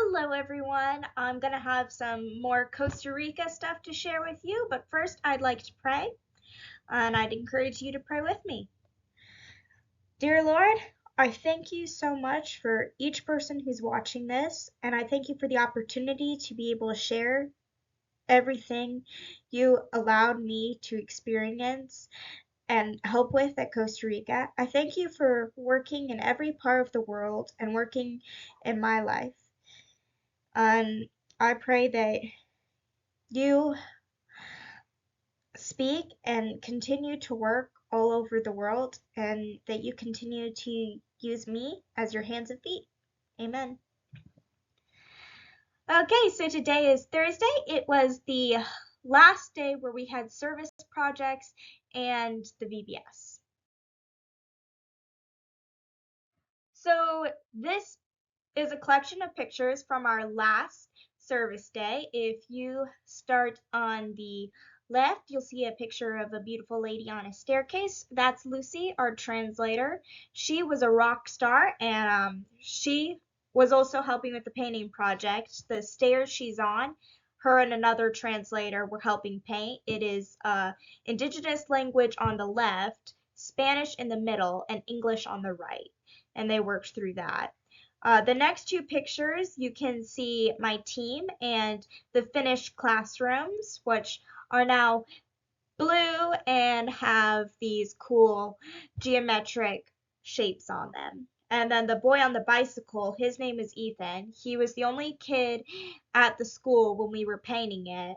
Hello everyone. I'm going to have some more Costa Rica stuff to share with you, but first I'd like to pray, and I'd encourage you to pray with me. Dear Lord, I thank you so much for each person who's watching this, and I thank you for the opportunity to be able to share everything you allowed me to experience and help with at Costa Rica. I thank you for working in every part of the world and working in my life. And I pray that you speak and continue to work all over the world, and that you continue to use me as your hands and feet. Amen. Okay, so today is Thursday. It was the last day where we had service projects and the VBS. So this is a collection of pictures from our last service day. If you start on the left, you'll see a picture of a beautiful lady on a staircase. That's Lucy, our translator. She was a rock star, and she was also helping with the painting project. The stairs she's on, her and another translator were helping paint. It is indigenous language on the left, Spanish in the middle, and English on the right. And they worked through that. The next two pictures, you can see my team and the finished classrooms, which are now blue and have these cool geometric shapes on them. And then the boy on the bicycle, his name is Ethan. He was the only kid at the school when we were painting it.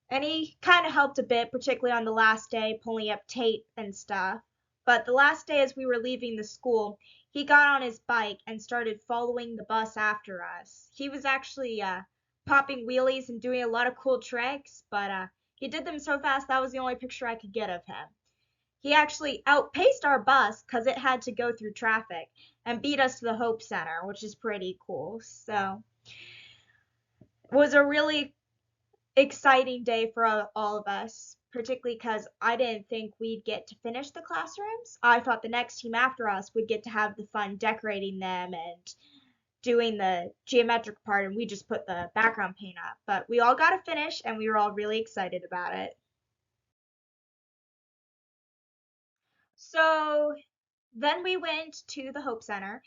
And he kind of helped a bit, particularly on the last day, pulling up tape and stuff. But the last day, as we were leaving the school, he got on his bike and started following the bus after us. He was actually popping wheelies and doing a lot of cool tricks, but he did them so fast that was the only picture I could get of him. He actually outpaced our bus because it had to go through traffic and beat us to the Hope Center, which is pretty cool. So it was a really exciting day for all of us, particularly because I didn't think we'd get to finish the classrooms. I thought the next team after us would get to have the fun decorating them and doing the geometric part, and we just put the background paint up. But we all got to finish, and we were all really excited about it. So then we went to the Hope Center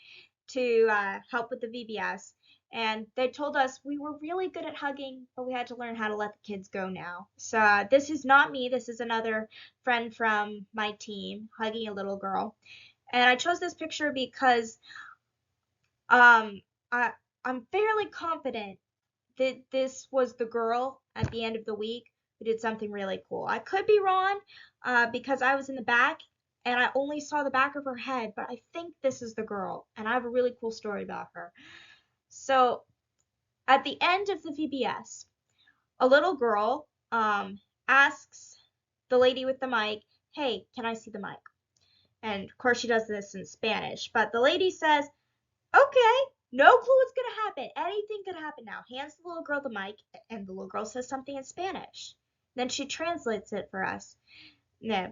to help with the VBS, and they told us we were really good at hugging, but we had to learn how to let the kids go now. So this is not me. This is another friend from my team hugging a little girl. And I chose this picture because um, I, I'm fairly confident that this was the girl at the end of the week who did something really cool. I could be wrong because I was in the back and I only saw the back of her head, but I think this is the girl, and I have a really cool story about her. So at the end of the VBS, a little girl asks the lady with the mic, "Hey, can I see the mic?" And of course she does this in Spanish, but the lady says, "Okay, no clue what's gonna happen. Anything could happen now." Hands the little girl the mic, and the little girl says something in Spanish. Then she translates it for us. Yeah.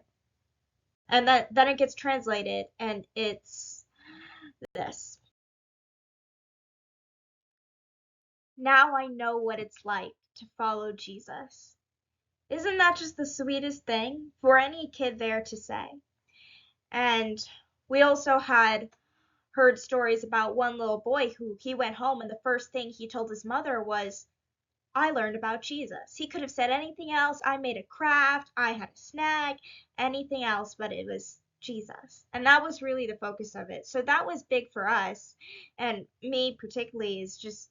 And then it gets translated, and it's this. Now I know what it's like to follow Jesus. Isn't that just the sweetest thing for any kid there to say? And we also had heard stories about one little boy who he went home and the first thing he told his mother was, "I learned about Jesus." He could have said anything else. I made a craft, I had a snack, anything else, but it was Jesus. And that was really the focus of it. So that was big for us. And me particularly is just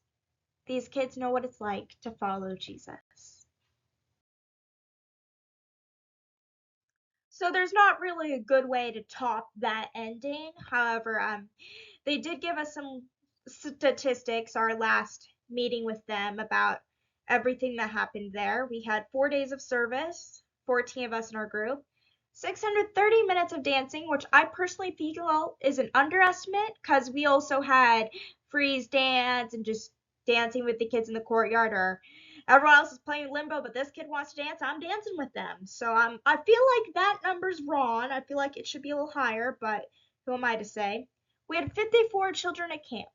these kids know what it's like to follow Jesus. So there's not really a good way to top that ending. However, they did give us some statistics our last meeting with them about everything that happened there. We had 4 days of service, 14 of us in our group, 630 minutes of dancing, which I personally feel is an underestimate because we also had freeze dance and just dancing with the kids in the courtyard, or everyone else is playing limbo, but this kid wants to dance, I'm dancing with them. So I feel like that number's wrong. I feel like it should be a little higher, but who am I to say? We had 54 children at camp.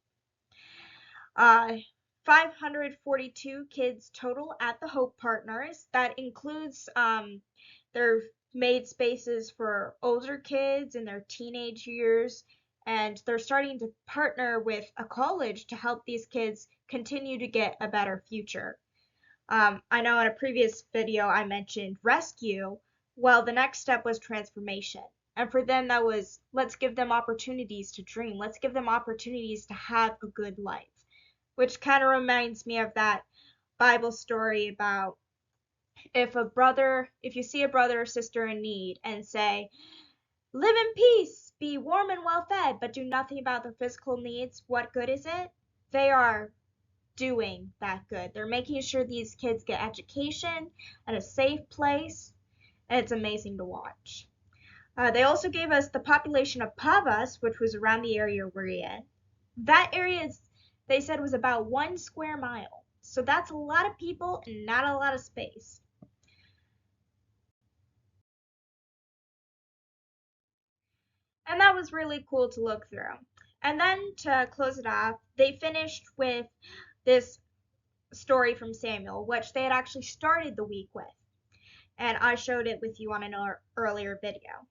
542 kids total at the Hope Partners. That includes their made spaces for older kids in their teenage years, and they're starting to partner with a college to help these kids continue to get a better future. I know in a previous video I mentioned rescue. Well, the next step was transformation. And for them, that was let's give them opportunities to dream. Let's give them opportunities to have a good life, which kind of reminds me of that Bible story about if you see a brother or sister in need and say, live in peace, be warm and well fed, but do nothing about their physical needs, what good is it? They are doing that good. They're making sure these kids get education at a safe place, and it's amazing to watch. They also gave us the population of Pavas, which was around the area we're in. That area they said was about 1 square mile. So that's a lot of people and not a lot of space. And that was really cool to look through. And then to close it off, they finished with this story from Samuel, which they had actually started the week with. And I showed it with you on an earlier video.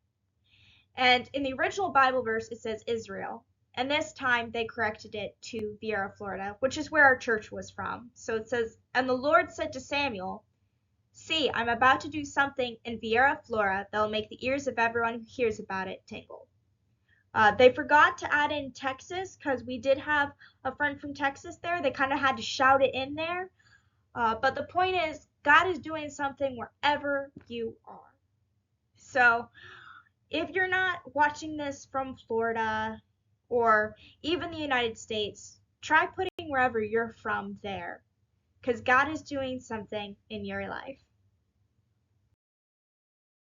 And in the original Bible verse, it says Israel. And this time they corrected it to Vieira, Florida, which is where our church was from. So it says, and the Lord said to Samuel, see, I'm about to do something in Vieira, Florida that will make the ears of everyone who hears about it tingle. They forgot to add in Texas because we did have a friend from Texas there. They kind of had to shout it in there. But the point is, God is doing something wherever you are. So if you're not watching this from Florida or even the United States, try putting wherever you're from there because God is doing something in your life.